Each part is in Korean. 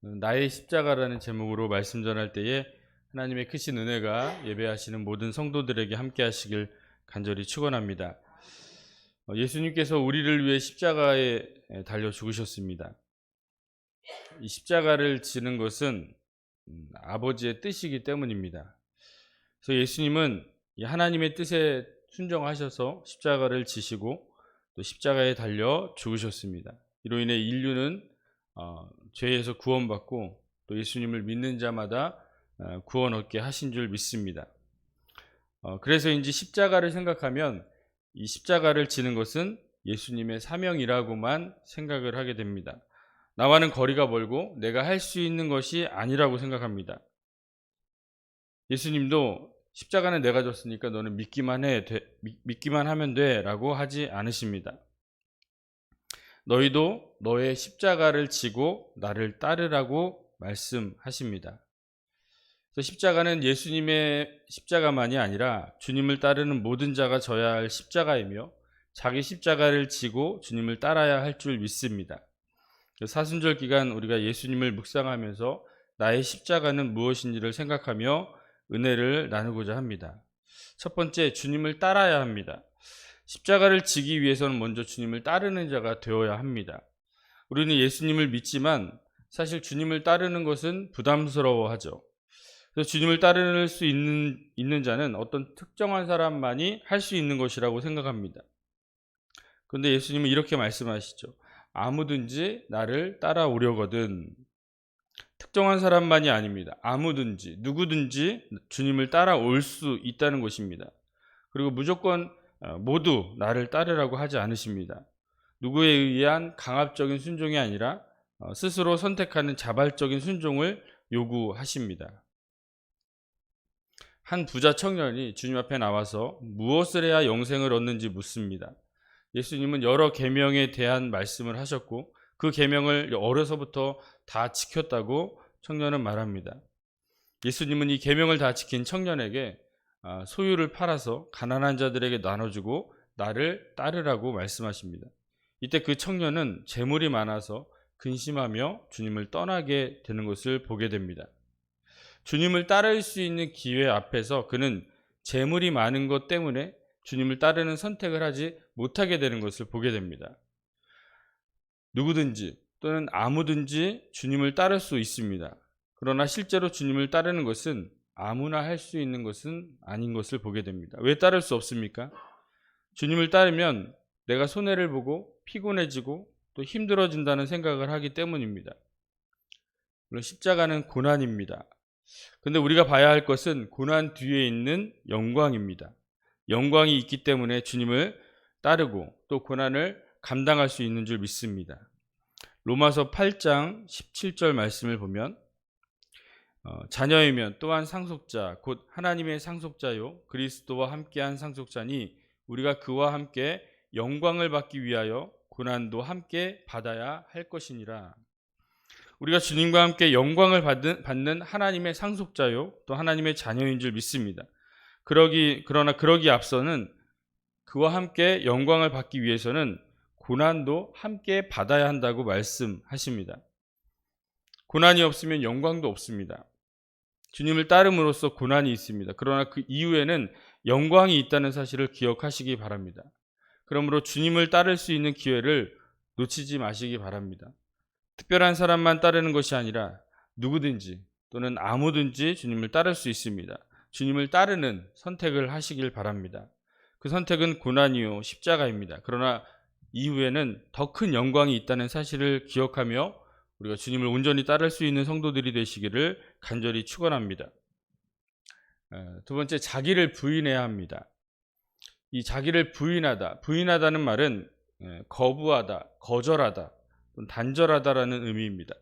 나의 십자가라는 제목으로 말씀 전할 때에 하나님의 크신 은혜가 예배하시는 모든 성도들에게 함께 하시길 간절히 축원합니다. 예수님께서 우리를 위해 십자가에 달려 죽으셨습니다. 이 십자가를 지는 것은 아버지의 뜻이기 때문입니다. 그래서 예수님은 이 하나님의 뜻에 순종하셔서 십자가를 지시고 또 십자가에 달려 죽으셨습니다. 이로 인해 인류는 죄에서 구원받고 또 예수님을 믿는 자마다 구원 얻게 하신 줄 믿습니다. 그래서인지 십자가를 생각하면 이 십자가를 지는 것은 예수님의 사명이라고만 생각을 하게 됩니다. 나와는 거리가 멀고 내가 할 수 있는 것이 아니라고 생각합니다. 예수님도 십자가는 내가 졌으니까 너는 믿기만 하면 돼 라고 하지 않으십니다. 너희도 너의 십자가를 지고 나를 따르라고 말씀하십니다. 그래서 십자가는 예수님의 십자가만이 아니라 주님을 따르는 모든 자가 져야 할 십자가이며 자기 십자가를 지고 주님을 따라야 할 줄 믿습니다. 사순절 기간 우리가 예수님을 묵상하면서 나의 십자가는 무엇인지를 생각하며 은혜를 나누고자 합니다. 첫 번째, 주님을 따라야 합니다. 십자가를 지기 위해서는 먼저 주님을 따르는 자가 되어야 합니다. 우리는 예수님을 믿지만 사실 주님을 따르는 것은 부담스러워하죠. 그래서 주님을 따를 수 있는 자는 어떤 특정한 사람만이 할 수 있는 것이라고 생각합니다. 그런데 예수님은 이렇게 말씀하시죠. 아무든지 나를 따라오려거든. 특정한 사람만이 아닙니다. 아무든지 누구든지 주님을 따라올 수 있다는 것입니다. 그리고 무조건 모두 나를 따르라고 하지 않으십니다. 누구에 의한 강압적인 순종이 아니라 스스로 선택하는 자발적인 순종을 요구하십니다. 한 부자 청년이 주님 앞에 나와서 무엇을 해야 영생을 얻는지 묻습니다. 예수님은 여러 계명에 대한 말씀을 하셨고 그 계명을 어려서부터 다 지켰다고 청년은 말합니다. 예수님은 이 계명을 다 지킨 청년에게 소유를 팔아서 가난한 자들에게 나눠주고 나를 따르라고 말씀하십니다. 이때 그 청년은 재물이 많아서 근심하며 주님을 떠나게 되는 것을 보게 됩니다. 주님을 따를 수 있는 기회 앞에서 그는 재물이 많은 것 때문에 주님을 따르는 선택을 하지 못하게 되는 것을 보게 됩니다. 누구든지 또는 아무든지 주님을 따를 수 있습니다. 그러나 실제로 주님을 따르는 것은 아무나 할 수 있는 것은 아닌 것을 보게 됩니다. 왜 따를 수 없습니까? 주님을 따르면 내가 손해를 보고 피곤해지고 또 힘들어진다는 생각을 하기 때문입니다. 물론 십자가는 고난입니다. 그런데 우리가 봐야 할 것은 고난 뒤에 있는 영광입니다. 영광이 있기 때문에 주님을 따르고 또 고난을 감당할 수 있는 줄 믿습니다. 로마서 8장 17절 말씀을 보면 자녀이면 또한 상속자 곧 하나님의 상속자요 그리스도와 함께한 상속자니 우리가 그와 함께 영광을 받기 위하여 고난도 함께 받아야 할 것이니라. 우리가 주님과 함께 영광을 받는 하나님의 상속자요 또 하나님의 자녀인 줄 믿습니다. 그러나 그러기 앞서는 그와 함께 영광을 받기 위해서는 고난도 함께 받아야 한다고 말씀하십니다. 고난이 없으면 영광도 없습니다. 주님을 따름으로써 고난이 있습니다. 그러나 그 이후에는 영광이 있다는 사실을 기억하시기 바랍니다. 그러므로 주님을 따를 수 있는 기회를 놓치지 마시기 바랍니다. 특별한 사람만 따르는 것이 아니라 누구든지 또는 아무든지 주님을 따를 수 있습니다. 주님을 따르는 선택을 하시길 바랍니다. 그 선택은 고난이요 십자가입니다. 그러나 이후에는 더 큰 영광이 있다는 사실을 기억하며 우리가 주님을 온전히 따를 수 있는 성도들이 되시기를 간절히 축원합니다. 두 번째, 자기를 부인해야 합니다. 이 자기를 부인하다는 말은 거부하다, 거절하다, 단절하다라는 의미입니다.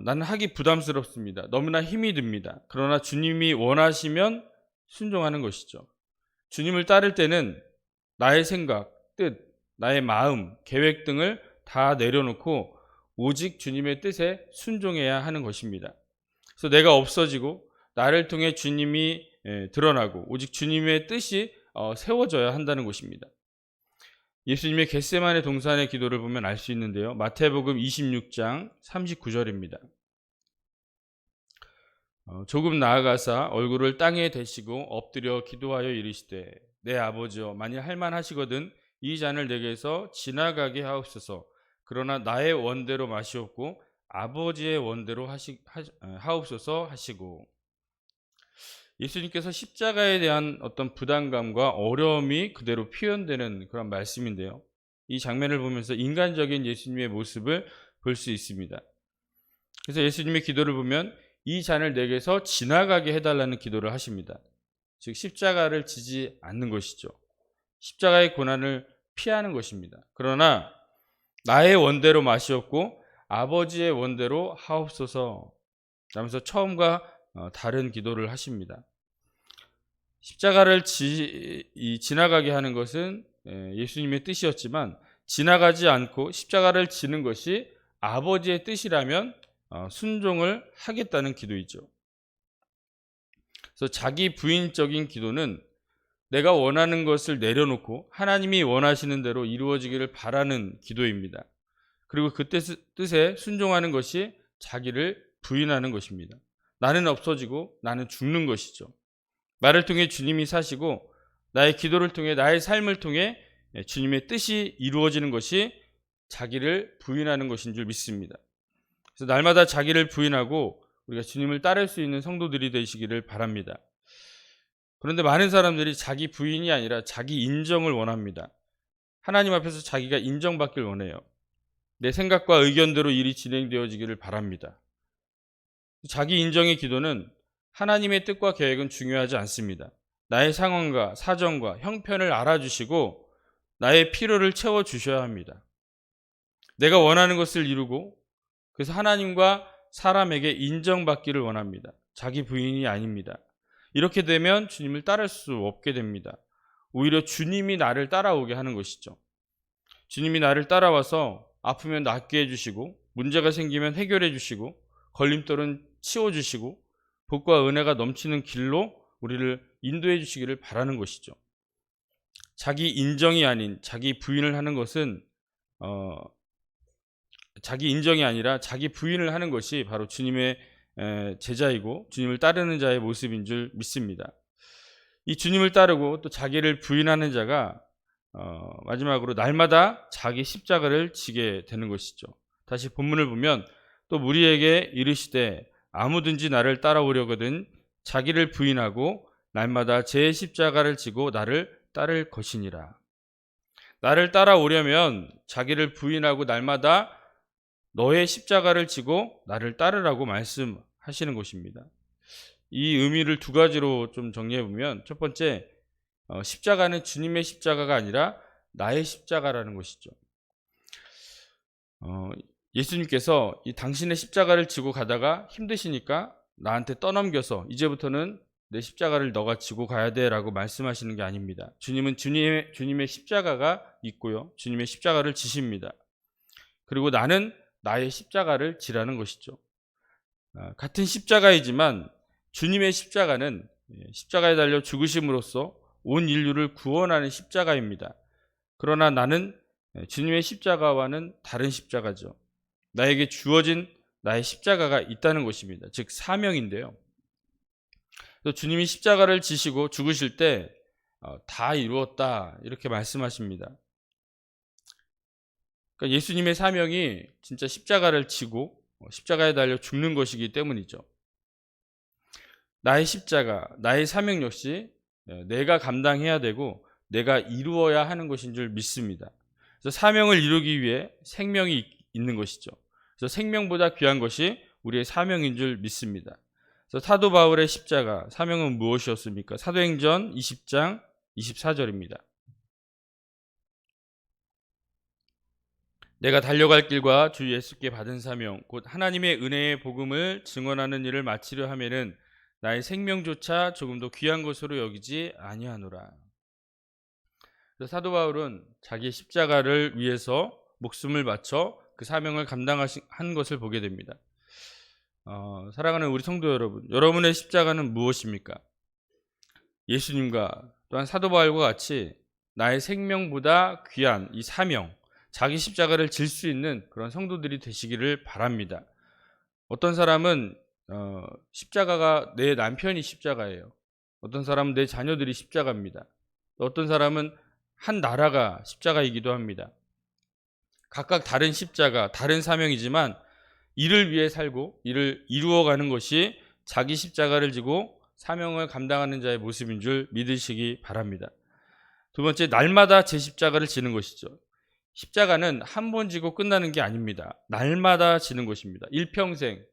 나는 하기 부담스럽습니다. 너무나 힘이 듭니다. 그러나 주님이 원하시면 순종하는 것이죠. 주님을 따를 때는 나의 생각, 뜻, 나의 마음, 계획 등을 다 내려놓고 오직 주님의 뜻에 순종해야 하는 것입니다. 그래서 내가 없어지고 나를 통해 주님이 드러나고 오직 주님의 뜻이 세워져야 한다는 것입니다. 예수님의 겟세마네 동산의 기도를 보면 알 수 있는데요. 마태복음 26장 39절입니다. 조금 나아가사 얼굴을 땅에 대시고 엎드려 기도하여 이르시되 내 아버지여 만일 할만하시거든 이 잔을 내게서 지나가게 하옵소서. 그러나 나의 원대로 마시옵고 아버지의 원대로 하옵소서 하시고, 예수님께서 십자가에 대한 어떤 부담감과 어려움이 그대로 표현되는 그런 말씀인데요. 이 장면을 보면서 인간적인 예수님의 모습을 볼 수 있습니다. 그래서 예수님의 기도를 보면 이 잔을 내게서 지나가게 해달라는 기도를 하십니다. 즉 십자가를 지지 않는 것이죠. 십자가의 고난을 피하는 것입니다. 그러나 나의 원대로 마시옵고 아버지의 원대로 하옵소서 하면서 처음과 다른 기도를 하십니다. 십자가를 지나가게 하는 것은 예수님의 뜻이었지만 지나가지 않고 십자가를 지는 것이 아버지의 뜻이라면 순종을 하겠다는 기도이죠. 그래서 자기 부인적인 기도는 내가 원하는 것을 내려놓고 하나님이 원하시는 대로 이루어지기를 바라는 기도입니다. 그리고 그 뜻에 순종하는 것이 자기를 부인하는 것입니다. 나는 없어지고 나는 죽는 것이죠. 나를 통해 주님이 사시고 나의 기도를 통해 나의 삶을 통해 주님의 뜻이 이루어지는 것이 자기를 부인하는 것인 줄 믿습니다. 그래서 날마다 자기를 부인하고 우리가 주님을 따를 수 있는 성도들이 되시기를 바랍니다. 그런데 많은 사람들이 자기 부인이 아니라 자기 인정을 원합니다. 하나님 앞에서 자기가 인정받길 원해요. 내 생각과 의견대로 일이 진행되어지기를 바랍니다. 자기 인정의 기도는 하나님의 뜻과 계획은 중요하지 않습니다. 나의 상황과 사정과 형편을 알아주시고 나의 필요를 채워주셔야 합니다. 내가 원하는 것을 이루고 그래서 하나님과 사람에게 인정받기를 원합니다. 자기 부인이 아닙니다. 이렇게 되면 주님을 따를 수 없게 됩니다. 오히려 주님이 나를 따라오게 하는 것이죠. 주님이 나를 따라와서 아프면 낫게 해주시고 문제가 생기면 해결해 주시고 걸림돌은 치워주시고 복과 은혜가 넘치는 길로 우리를 인도해 주시기를 바라는 것이죠. 자기 인정이 아닌 자기 부인을 하는 것은 자기 인정이 아니라 자기 부인을 하는 것이 바로 주님의 제자이고 주님을 따르는 자의 모습인 줄 믿습니다. 이 주님을 따르고 또 자기를 부인하는 자가 마지막으로 날마다 자기 십자가를 지게 되는 것이죠. 다시 본문을 보면 또 무리에게 이르시되 아무든지 나를 따라오려거든 자기를 부인하고 날마다 제 십자가를 지고 나를 따를 것이니라. 나를 따라오려면 자기를 부인하고 날마다 너의 십자가를 지고 나를 따르라고 말씀하시는 것입니다. 이 의미를 두 가지로 좀 정리해 보면 첫 번째, 십자가는 주님의 십자가가 아니라 나의 십자가라는 것이죠. 예수님께서 이 당신의 십자가를 지고 가다가 힘드시니까 나한테 떠넘겨서 이제부터는 내 십자가를 너가 지고 가야 돼 라고 말씀하시는 게 아닙니다. 주님은 주님의 십자가가 있고요. 주님의 십자가를 지십니다. 그리고 나는 나의 십자가를 지라는 것이죠. 같은 십자가이지만 주님의 십자가는 십자가에 달려 죽으심으로써 온 인류를 구원하는 십자가입니다. 그러나 나는 주님의 십자가와는 다른 십자가죠. 나에게 주어진 나의 십자가가 있다는 것입니다. 즉 사명인데요. 또 주님이 십자가를 지시고 죽으실 때 다 이루었다 이렇게 말씀하십니다. 그러니까 예수님의 사명이 진짜 십자가를 지고 십자가에 달려 죽는 것이기 때문이죠. 나의 십자가, 나의 사명 역시 내가 감당해야 되고 내가 이루어야 하는 것인 줄 믿습니다. 그래서 사명을 이루기 위해 생명이 있는 것이죠. 그래서 생명보다 귀한 것이 우리의 사명인 줄 믿습니다. 그래서 사도 바울의 십자가, 사명은 무엇이었습니까? 사도행전 20장 24절입니다. 내가 달려갈 길과 주 예수께 받은 사명 곧 하나님의 은혜의 복음을 증언하는 일을 마치려 하면은 나의 생명조차 조금도 귀한 것으로 여기지 아니하노라. 사도 바울은 자기 십자가를 위해서 목숨을 바쳐 그 사명을 감당한 것을 보게 됩니다. 사랑하는 우리 성도 여러분, 여러분의 십자가는 무엇입니까? 예수님과 또한 사도 바울과 같이 나의 생명보다 귀한 이 사명, 자기 십자가를 질 수 있는 그런 성도들이 되시기를 바랍니다. 어떤 사람은 십자가가 내 남편이 십자가예요. 어떤 사람은 내 자녀들이 십자가입니다. 어떤 사람은 한 나라가 십자가이기도 합니다. 각각 다른 십자가, 다른 사명이지만 이를 위해 살고 이를 이루어가는 것이 자기 십자가를 지고 사명을 감당하는 자의 모습인 줄 믿으시기 바랍니다. 두 번째, 날마다 제 십자가를 지는 것이죠. 십자가는 한 번 지고 끝나는 게 아닙니다. 날마다 지는 것입니다. 일평생,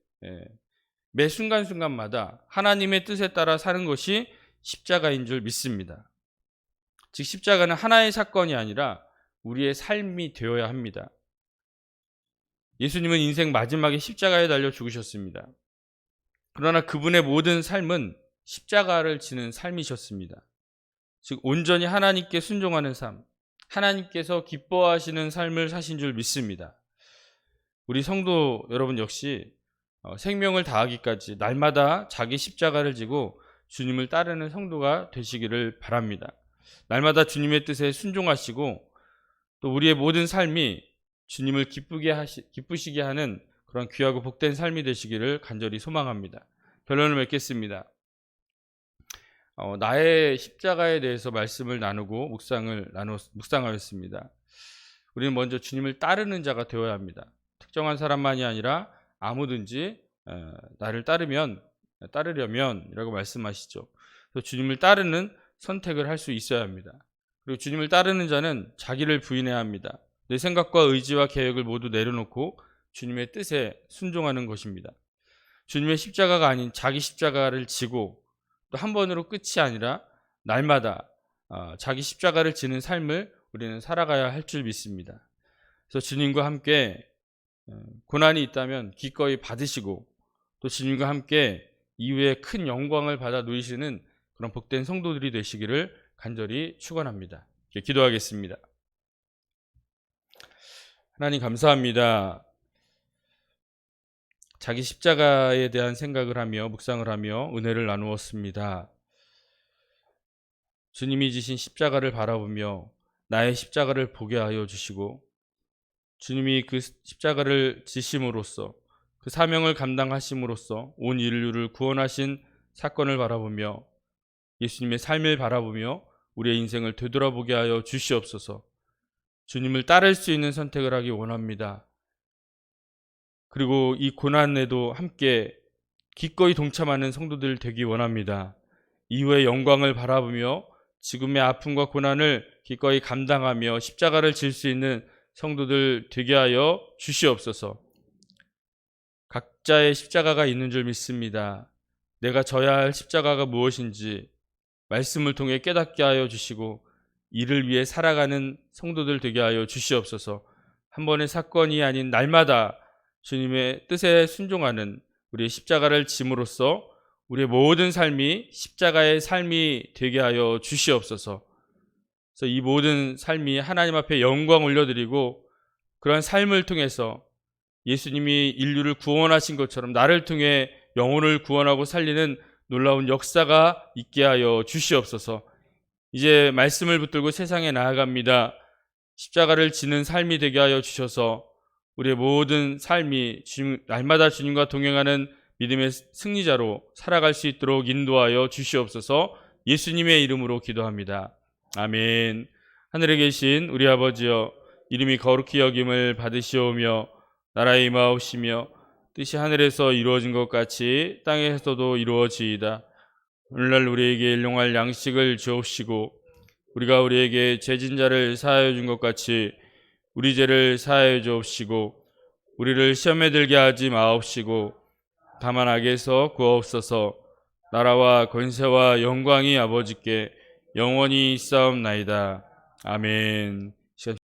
매 순간순간마다 하나님의 뜻에 따라 사는 것이 십자가인 줄 믿습니다. 즉 십자가는 하나의 사건이 아니라 우리의 삶이 되어야 합니다. 예수님은 인생 마지막에 십자가에 달려 죽으셨습니다. 그러나 그분의 모든 삶은 십자가를 지는 삶이셨습니다. 즉 온전히 하나님께 순종하는 삶, 하나님께서 기뻐하시는 삶을 사신 줄 믿습니다. 우리 성도 여러분 역시 생명을 다하기까지 날마다 자기 십자가를 지고 주님을 따르는 성도가 되시기를 바랍니다. 날마다 주님의 뜻에 순종하시고 또 우리의 모든 삶이 주님을 기쁘시게 하는 그런 귀하고 복된 삶이 되시기를 간절히 소망합니다. 결론을 맺겠습니다. 나의 십자가에 대해서 말씀을 나누고 묵상하였습니다. 우리는 먼저 주님을 따르는 자가 되어야 합니다. 특정한 사람만이 아니라 아무든지 나를 따르려면이라고 말씀하시죠. 그래서 주님을 따르는 선택을 할 수 있어야 합니다. 그리고 주님을 따르는 자는 자기를 부인해야 합니다. 내 생각과 의지와 계획을 모두 내려놓고 주님의 뜻에 순종하는 것입니다. 주님의 십자가가 아닌 자기 십자가를 지고 또 한 번으로 끝이 아니라 날마다 자기 십자가를 지는 삶을 우리는 살아가야 할 줄 믿습니다. 그래서 주님과 함께 고난이 있다면 기꺼이 받으시고 또 주님과 함께 이후에 큰 영광을 받아 누리시는 그런 복된 성도들이 되시기를 간절히 축원합니다. 기도하겠습니다. 하나님 감사합니다. 자기 십자가에 대한 생각을 하며 묵상을 하며 은혜를 나누었습니다. 주님이 지신 십자가를 바라보며 나의 십자가를 보게 하여 주시고 주님이 그 십자가를 지심으로써 그 사명을 감당하심으로써 온 인류를 구원하신 사건을 바라보며 예수님의 삶을 바라보며 우리의 인생을 되돌아보게 하여 주시옵소서. 주님을 따를 수 있는 선택을 하기 원합니다. 그리고 이 고난에도 함께 기꺼이 동참하는 성도들 되기 원합니다. 이후의 영광을 바라보며 지금의 아픔과 고난을 기꺼이 감당하며 십자가를 질 수 있는 성도들 되게 하여 주시옵소서. 각자의 십자가가 있는 줄 믿습니다. 내가 져야 할 십자가가 무엇인지 말씀을 통해 깨닫게 하여 주시고 이를 위해 살아가는 성도들 되게 하여 주시옵소서. 한 번의 사건이 아닌 날마다 주님의 뜻에 순종하는 우리의 십자가를 짐으로써 우리의 모든 삶이 십자가의 삶이 되게 하여 주시옵소서. 그래서 이 모든 삶이 하나님 앞에 영광 올려드리고 그러한 삶을 통해서 예수님이 인류를 구원하신 것처럼 나를 통해 영혼을 구원하고 살리는 놀라운 역사가 있게 하여 주시옵소서. 이제 말씀을 붙들고 세상에 나아갑니다. 십자가를 지는 삶이 되게 하여 주셔서 우리의 모든 삶이 날마다 주님과 동행하는 믿음의 승리자로 살아갈 수 있도록 인도하여 주시옵소서. 예수님의 이름으로 기도합니다. 아멘. 하늘에 계신 우리 아버지여, 이름이 거룩히 여김을 받으시오며 나라의 임하옵시며 뜻이 하늘에서 이루어진 것 같이 땅에서도 이루어지이다. 오늘날 우리에게 일용할 양식을 주옵시고 우리가 우리에게 죄진 자를 사하여 준 것 같이 우리 죄를 사하여 주옵시고 우리를 시험에 들게 하지 마옵시고 다만 악에서 구하옵소서. 나라와 권세와 영광이 아버지께 영원히 있사옵나이다. 아멘.